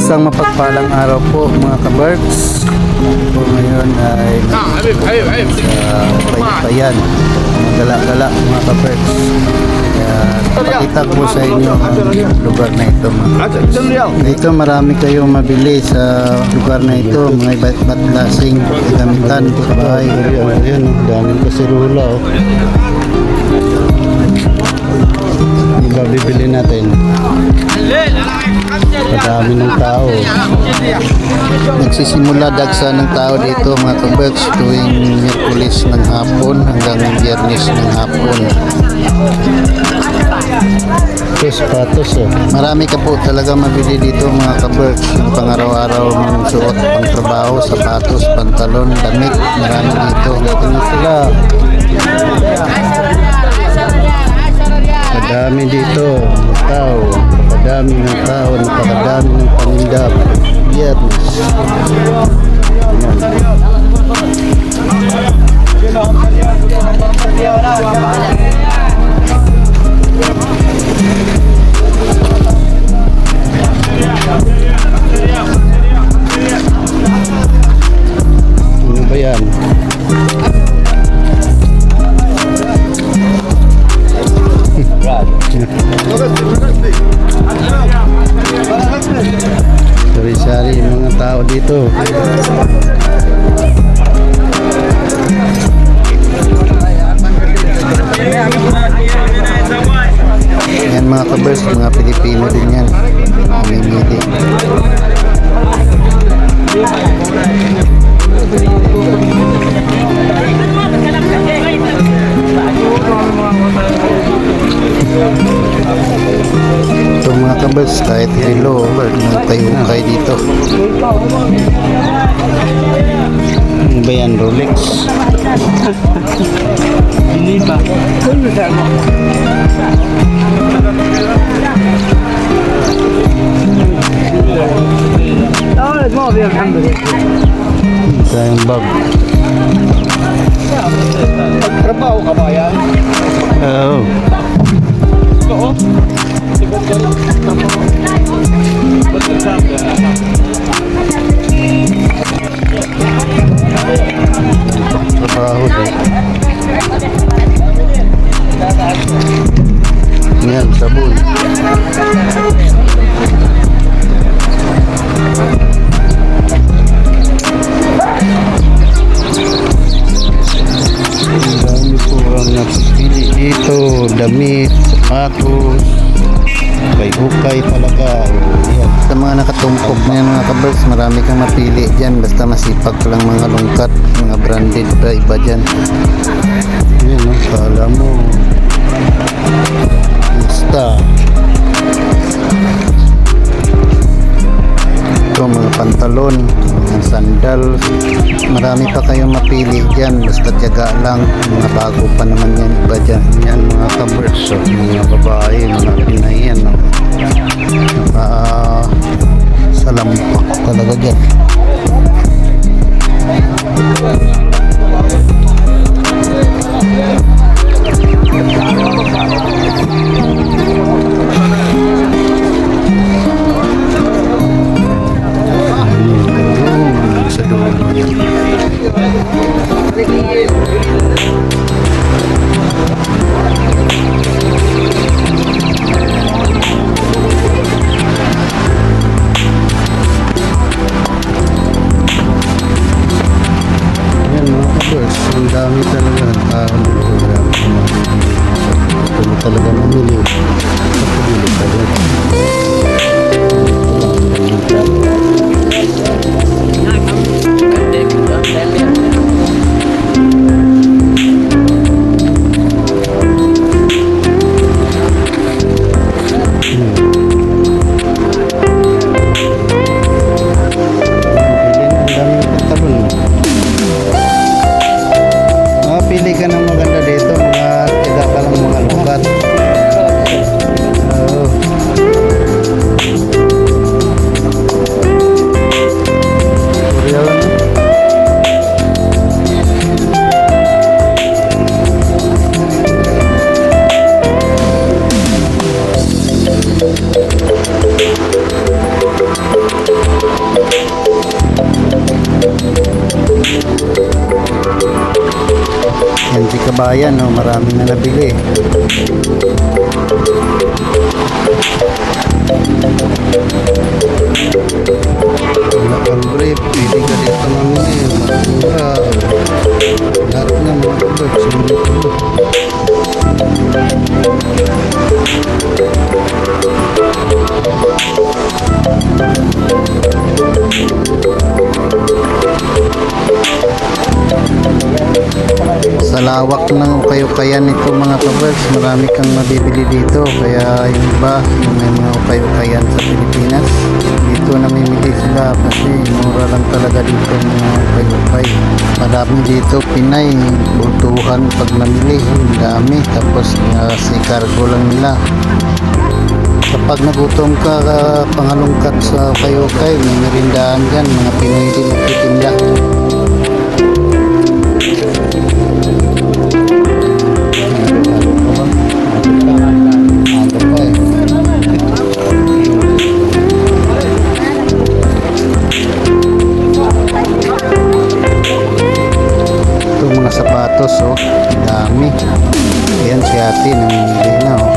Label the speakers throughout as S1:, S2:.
S1: Isang mapagpalang araw po mga ka-Berks. Po ngayon ay sa Baybayan. Gala-gala mga ka-Berks. Kaya pakita ko sa inyo ang lugar na ito mga ka-Berks. Dito marami kayong mabili sa lugar na ito. Mga iba't klaseng gamitan sa bahay. Ayan, daming kasirula. Iba bibili natin. Madami ng tao. Nagsisimula dagsa ng tao dito mga ka-Berks tuwing Miyerkules ng hapon hanggang Biyernes ng hapon. Sapatos oh. Marami ka po talaga mabili dito mga ka-Berks. Yung pang-araw-araw mong suot, pang trabaho, sapatos, pantalon, damit. Marami dito. Tingnan sila. Kadami dito tao, kadami ng tao, napakadami ng paninda. Biyernes. Ano ba yan? Sari-sari yung mga tao dito. Yan mga ka-Berks, mga Pilipino din yan. Namimili. Ito mga ka-Berks, kahit relo, nagtayo-ukay dito. Ano ba yan, Rolex? Hindi ba? Tayong bag.
S2: Trabaho ka ba yan?
S1: Oo.
S2: Oo.
S1: Trabaho din. Yan, sabon. Dami po ang napipili dito. Damit, sapatos, ukay-ukay talaga. Yan. Sa mga nakatumpok na yan mga ka-Berks, marami kang mapili dyan. Basta masipag ka lang mga lungkat, mga branded ba iba dyan. Yan, no? Kala mo Insta. Ito mga pantalon, mga sandal. Marami pa kayong mapili dyan. Basta tiyaga lang. Mga bago pa naman yan iba dyan. Yan mga ka-Berks, so, mga babae, mga Pinay yan, no? Salampak talaga dyan. Sa dulo yan. Ang dami talaga ng tao dito. Ito talaga mamili. Pagpili talaga. Pili ka ng maganda dito, mga tiga ka lang mga lugat. Yan si kabayan, no? Marami na nabili. Wala kang brief, pwede ka dito mamili. Mura. Lahat na mga kabirds, hindi ito. Sa lawak ng ukay-ukayan nito mga kabirds, marami kang mabibili dito. Kaya yung iba, yung may mga ukay-ukayan sa Pilipinas, dito namimili sila kasi mura lang talaga dito yung mga ukay-ukay. Marami dito Pinay, bultuhan pag namili, ang dami. Tapos si cargo lang nila. Kapag nagutom ka, pangalungkat sa ukay-ukay, may merindahan dyan, mga Pinoy din nagtitinda. Ito mga sapatos, oh, dami. Ayan si ate, namimili na, oh.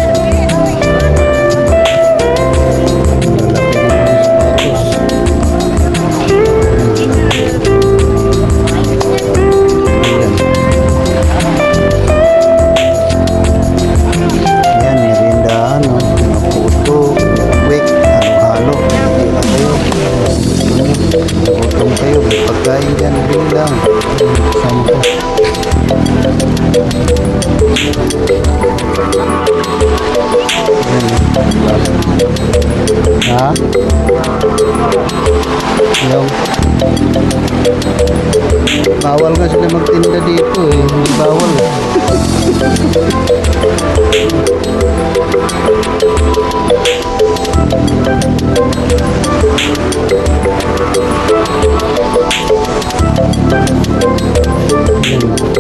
S1: Pagkain dyan, bilang sama ko. Ha? Yung bawal nga sila magtinda dito eh. Hindi bawal eh.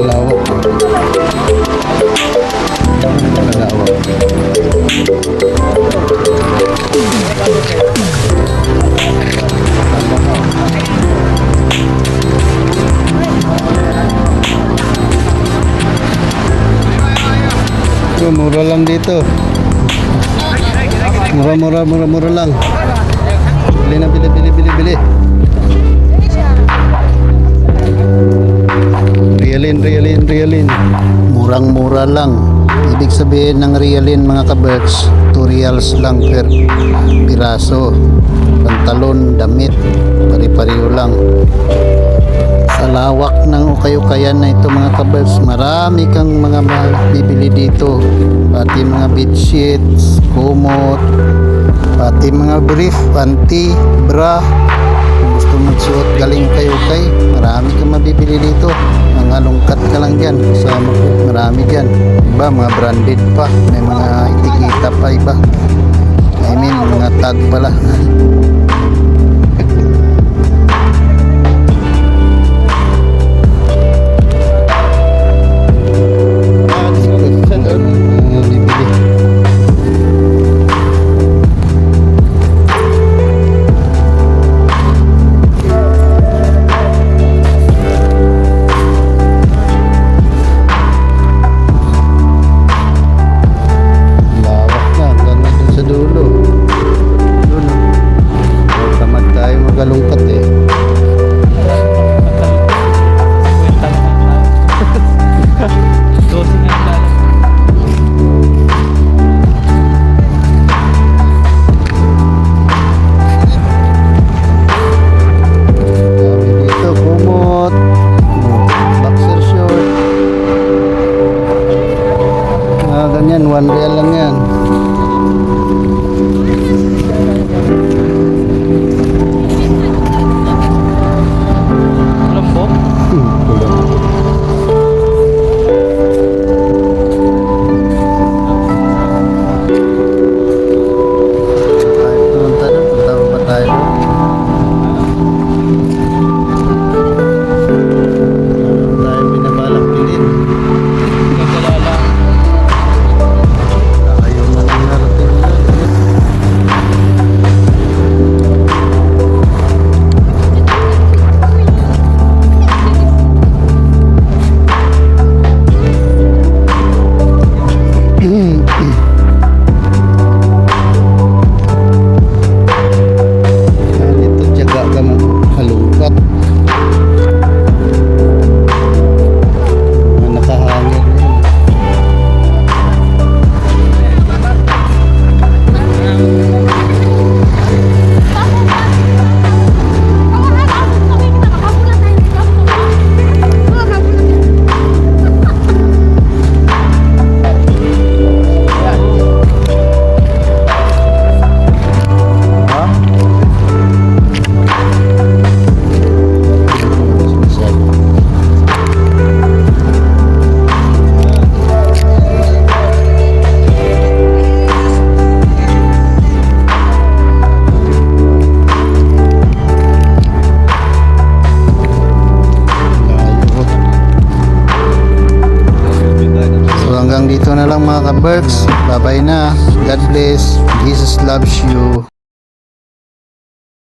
S1: Kalawak. Kalawak. Mura lang dito. Mura lang. Bili na, bili. Realin. Murang-mura lang. Ibig sabihin ng realin mga kabirds, 2 reals lang per piraso. Pantalon, damit, pari-pariho lang. Sa lawak ng ukay-ukayan na ito mga kabirds, marami kang mga bibili dito. Pati mga bedsheets, kumot, pati mga brief, panty, bra. Kung gusto magsuot galing ukay-ukay, marami kang mabibili dito. Mga lungkat ka lang dyan, kasama ko, marami dyan. Iba, mga branded pa, may mga etiketa pa iba. I mean, mga tag pala. Galungkat eh. Dito kumot, boxer short. Ganyan, 1 real lang yan. hanggang dito na lang mga ka-Berks. Bye bye na. God bless. Jesus loves you.